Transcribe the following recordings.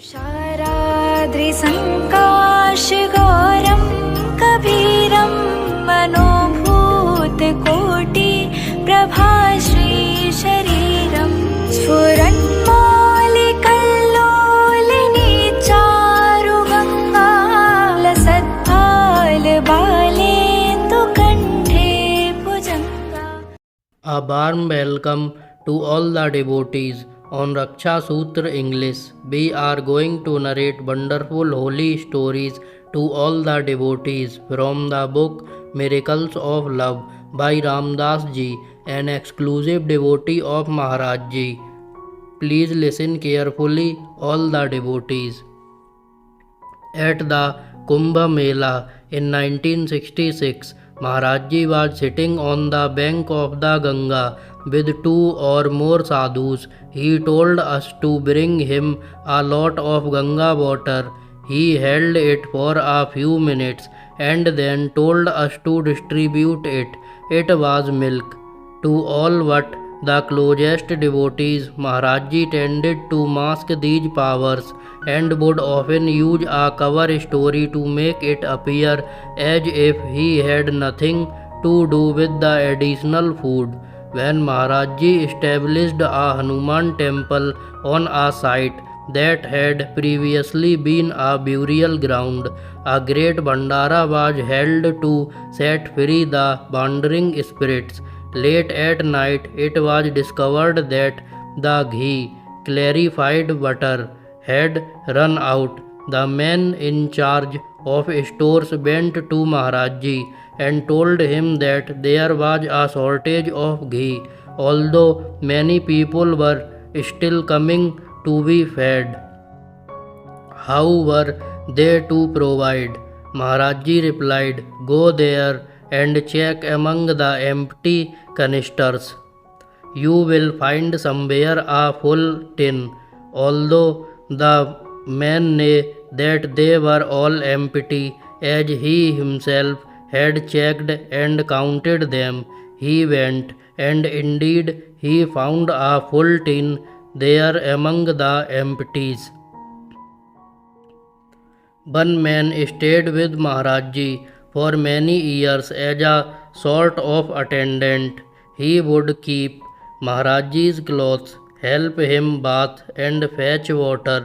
शाराद्रिसङ्काशगौरं कबीरं मनोभूतकोटि प्रभाश्रीशरीरं स्फुरन्मौलिकल्लोलिनी चारुगङ्गा लसत्फालबालेन्दुकण्ठे भुजङ्गा. A warm welcome to all the devotees on Raksha Sutra English. We are going to narrate wonderful holy stories to all the devotees from the book Miracles of Love by Ramdas Ji, an exclusive devotee of Maharaj Ji. Please listen carefully, all the devotees. At the Kumbh Mela in 1966, Maharaj Ji was sitting on the bank of the Ganga with two or more sadhus. He told us to bring him a lot of Ganga water. He held it for a few minutes and then told us to distribute it. It was milk. To all but the closest devotees, Maharaj Ji tended to mask these powers and would often use a cover story to make it appear as if he had nothing to do with the additional food. When Maharaj Ji established a Hanuman temple on a site that had previously been a burial ground, a great Bhandara was held to set free the wandering spirits. Late at night, it was discovered that the ghee, clarified butter, had run out. The man in charge of stores went to Maharaj Ji and told him that there was a shortage of ghee, although many people were still coming to be fed. How were they to provide? Maharaj Ji replied, "Go there and check among the empty canisters. You will find somewhere a full tin." Although the man knew that they were all empty, as he himself had checked and counted them, he went, and indeed he found a full tin there among the empties. One man stayed with Maharaj Ji for many years as a sort of attendant. He would keep Maharaj Ji's clothes, help him bath and fetch water,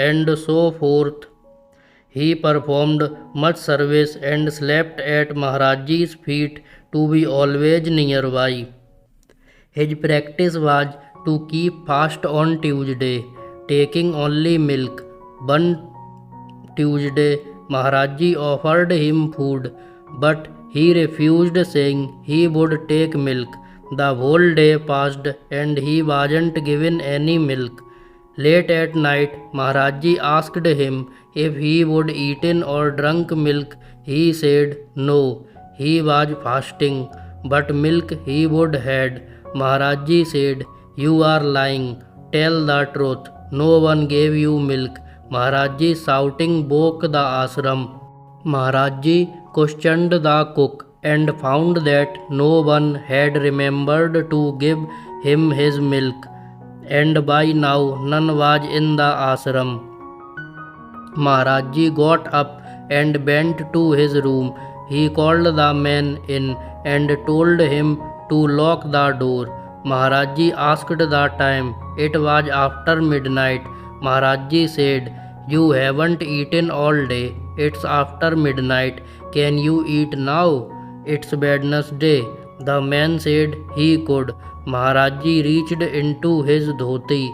and so forth. He performed much service and slept at Maharaj Ji's feet to be always nearby. His practice was to keep fast on Tuesday, taking only milk. One Tuesday, Maharaj Ji offered him food, but he refused, saying he would take milk. The whole day passed and he wasn't given any milk. Late at night, Maharaj Ji asked him if he would eaten or drunk milk. He said no, he was fasting, but milk he would had. Maharaj Ji said, "You are lying, tell the truth, no one gave you milk." Maharaj Ji shouting woke the ashram. Maharaj Ji questioned the cook and found that no one had remembered to give him his milk, and by now none was in the ashram. Maharaj Ji got up and went to his room. He called the man in and told him to lock the door. Maharaj Ji asked the time. It was after midnight. Maharaj Ji said, "You haven't eaten all day. It's after midnight. Can you eat now? It's Wednesday." The man said he could. Maharaj Ji reached into his dhoti.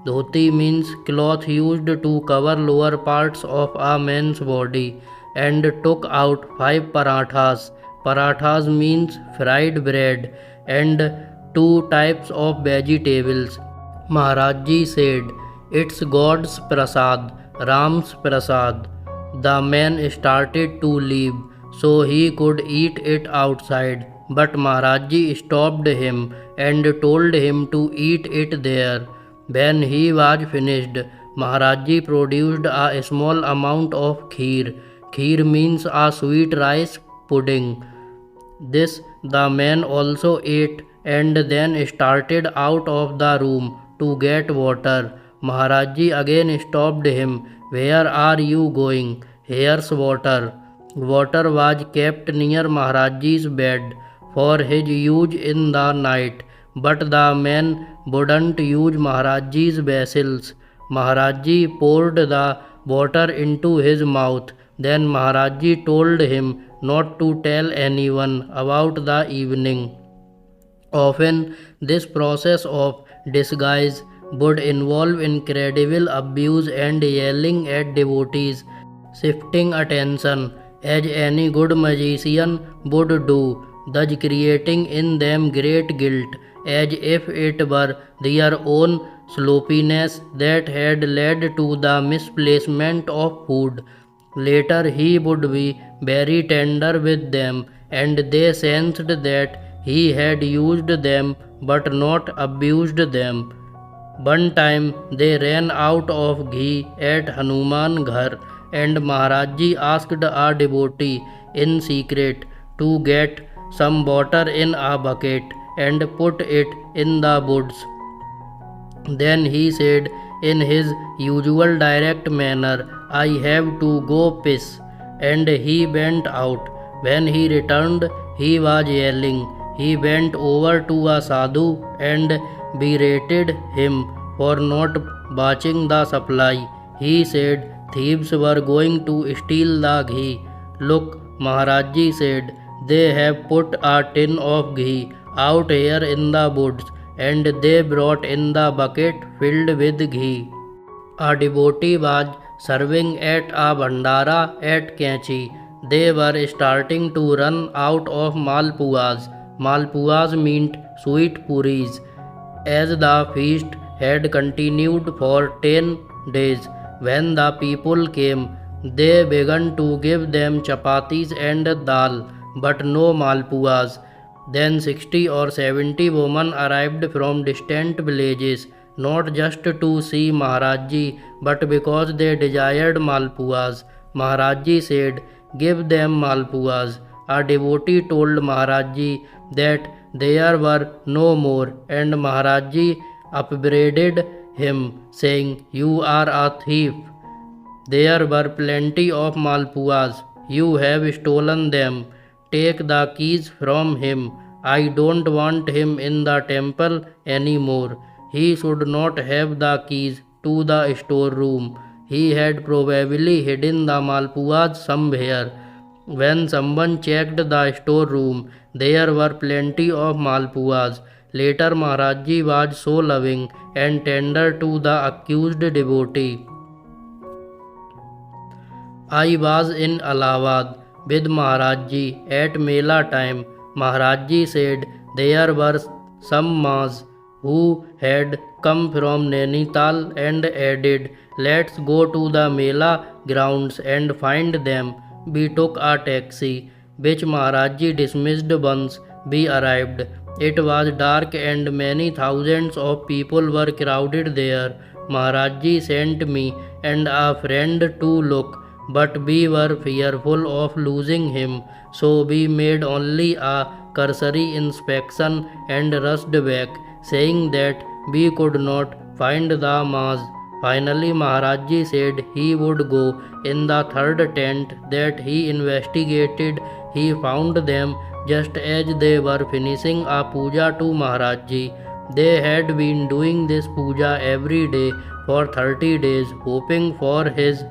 Dhoti means cloth used to cover lower parts of a man's body, and took out 5 parathas. Parathas means fried bread, and 2 types of vegetables. Maharaj Ji said, "It's God's prasad, Ram's prasad." The man started to leave so he could eat it outside, but Maharaj Ji stopped him and told him to eat it there. When he was finished, Maharaj Ji produced a small amount of kheer. Kheer means a sweet rice pudding. This the man also ate and then started out of the room to get water. Maharaji again stopped him. Where are you going? Here's water. Water was kept near Maharaji's bed for his use in the night, but the man wouldn't use Maharaji's vessels. Maharaji poured the water into his mouth. Then Maharaji told him not to tell anyone about the evening. Often, this process of disguise would involve incredible abuse and yelling at devotees, shifting attention, as any good magician would do, thus creating in them great guilt, as if it were their own sloppiness that had led to the misplacement of food. Later he would be very tender with them, and they sensed that he had used them but not abused them. One time they ran out of ghee at Hanuman Ghar, and Maharaji asked a devotee in secret to get some water in a bucket and put it in the woods. Then he said in his usual direct manner, I have to go piss, and he went out. When he returned, he was yelling. He went over to a sadhu and berated him for not watching the supply. He said thieves were going to steal the ghee. Look, Maharaji said, they have put a tin of ghee out here in the woods, and they brought in the bucket filled with ghee. A devotee was serving at a bandara at Kanchi. They were starting to run out of malpuas. Malpuas meant sweet puris. As the feast had continued for 10 days, when the people came, they began to give them chapatis and dal, but no malpuas. Then 60 or 70 women arrived from distant villages, not just to see Maharaji, but because they desired malpuas. Maharaji said, give them malpuas. A devotee told Maharaji that there were no more, and Maharaji upbraided him, saying, you are a thief. There were plenty of malpuas. You have stolen them. Take the keys from him. I don't want him in the temple anymore. He should not have the keys to the storeroom. He had probably hidden the malpuas somewhere. When someone checked the storeroom, there were plenty of malpuas. Later Maharaji was so loving and tender to the accused devotee. I was in Allahabad with Maharaji at Mela time. Maharaji said there were some Maas who had come from Nainital and added, let's go to the Mela grounds and find them. We took a taxi, which Maharaji dismissed once we arrived. It was dark and many thousands of people were crowded there. Maharaji sent me and a friend to look, but we were fearful of losing him, so we made only a cursory inspection and rushed back, saying that we could not find the Maas. Finally Maharaji said he would go. In the third tent that he investigated, he found them just as they were finishing a puja to Maharaji. They had been doing this puja every day for 30 days, hoping for his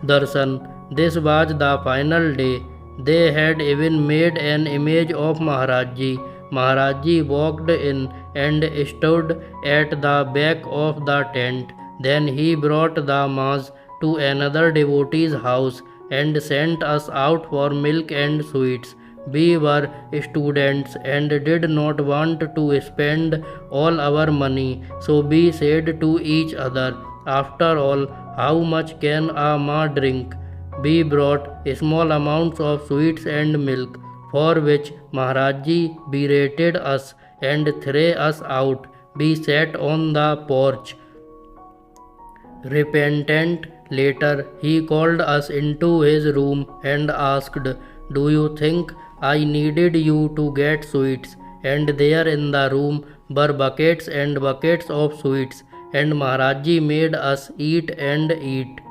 darshan. This was the final day. They had even made an image of Maharaji. Maharaji walked in and stood at the back of the tent. Then he brought the Maas to another devotee's house and sent us out for milk and sweets. We were students and did not want to spend all our money, so we said to each other, after all, how much can a Ma drink? We brought small amounts of sweets and milk, for which Maharaji berated us and threw us out. We sat on the porch, repentant. Later he called us into his room and asked, do you think I needed you to get sweets? And there in the room were buckets and buckets of sweets, and Maharaj Ji made us eat and eat.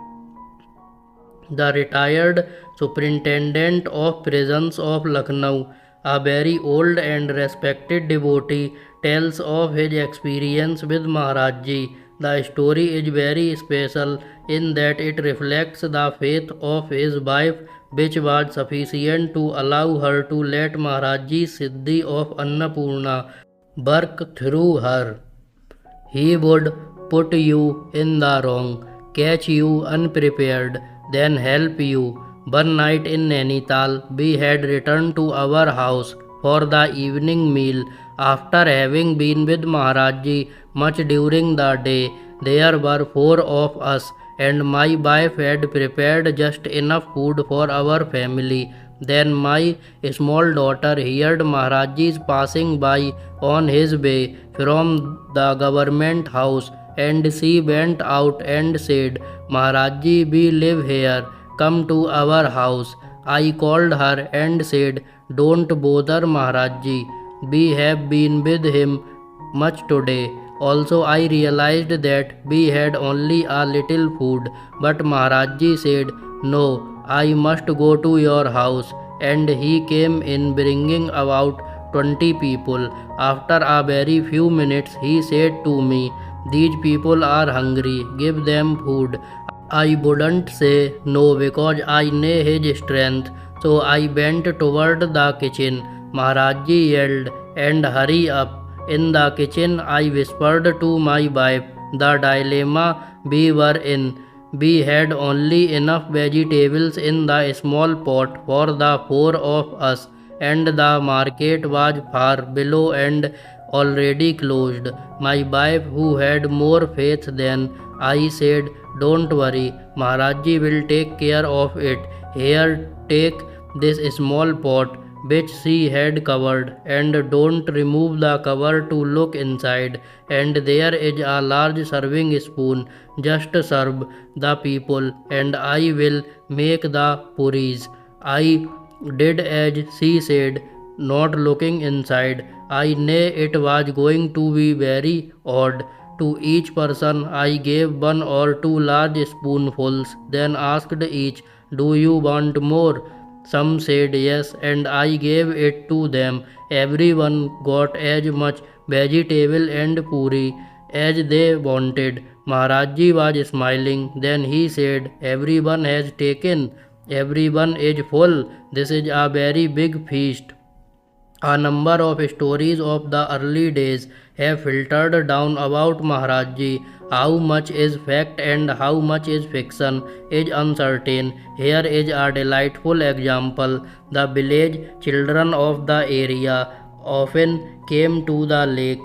The retired superintendent of prisons of Lucknow, a very old and respected devotee, tells of his experience with Maharaj Ji. The story is very special in that it reflects the faith of his wife, which was sufficient to allow her to let Maharaj Ji Siddhi of Annapurna work through her. He would put you in the wrong, catch you unprepared, then help you. One night in Nainital, we had returned to our house for the evening meal. After having been with Maharaj Ji much during the day, there were 4 of us, and my wife had prepared just enough food for our family. Then my small daughter heard Maharaj Ji passing by on his way from the government house, and she went out and said, Maharaj Ji, we live here, come to our house. I called her and said, don't bother Maharaj Ji, we have been with him much today. Also I realized that we had only a little food, but Maharaj Ji said, no, I must go to your house. And he came in bringing about 20 people. After a very few minutes he said to me, these people are hungry, give them food. I wouldn't say no because I knew his strength, so I bent toward the kitchen. Maharaj Ji yelled, and hurry up. In the kitchen I whispered to my wife the dilemma we were in. We had only enough vegetables in the small pot for the 4 of us, and the market was far below and already closed. My wife, who had more faith than I, said, don't worry, Maharaj Ji will take care of it. Here, take this small pot which she had covered, and don't remove the cover to look inside, and there is a large serving spoon. Just serve the people, and I will make the puris. I did as she said, not looking inside. I knew it was going to be very odd. To each person I gave 1 or 2 large spoonfuls, then asked each, do you want more? Some said yes, and I gave it to them. Everyone got as much vegetable and puri as they wanted. Maharaj Ji was smiling. Then he said, everyone has taken. Everyone is full. This is a very big feast. A number of stories of the early days have filtered down about Maharaj Ji. How much is fact and how much is fiction is uncertain. Here is a delightful example. The village children of the area often came to the lake,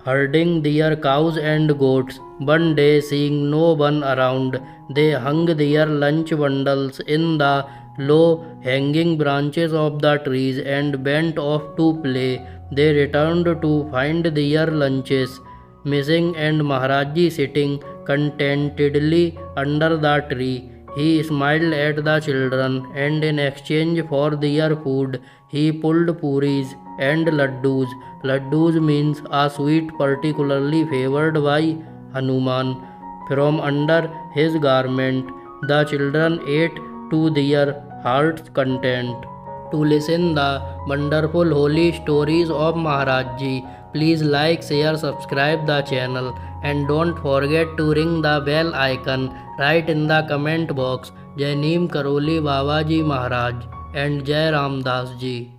herding their cows and goats. One day, seeing no one around, they hung their lunch bundles in the low-hanging branches of the trees and went off to play. They returned to find their lunches missing and Maharaj Ji sitting contentedly under the tree. He smiled at the children, and in exchange for their food, he pulled puris and laddus. Laddus means a sweet particularly favored by Hanuman. From under his garment, the children ate to their heart's content. To listen the wonderful holy stories of Maharaj Ji, please like, share, subscribe the channel, and don't forget to ring the bell icon. Write in the comment box, Jai Neem Karoli Baba Ji Maharaj and Jai Ramdas Ji.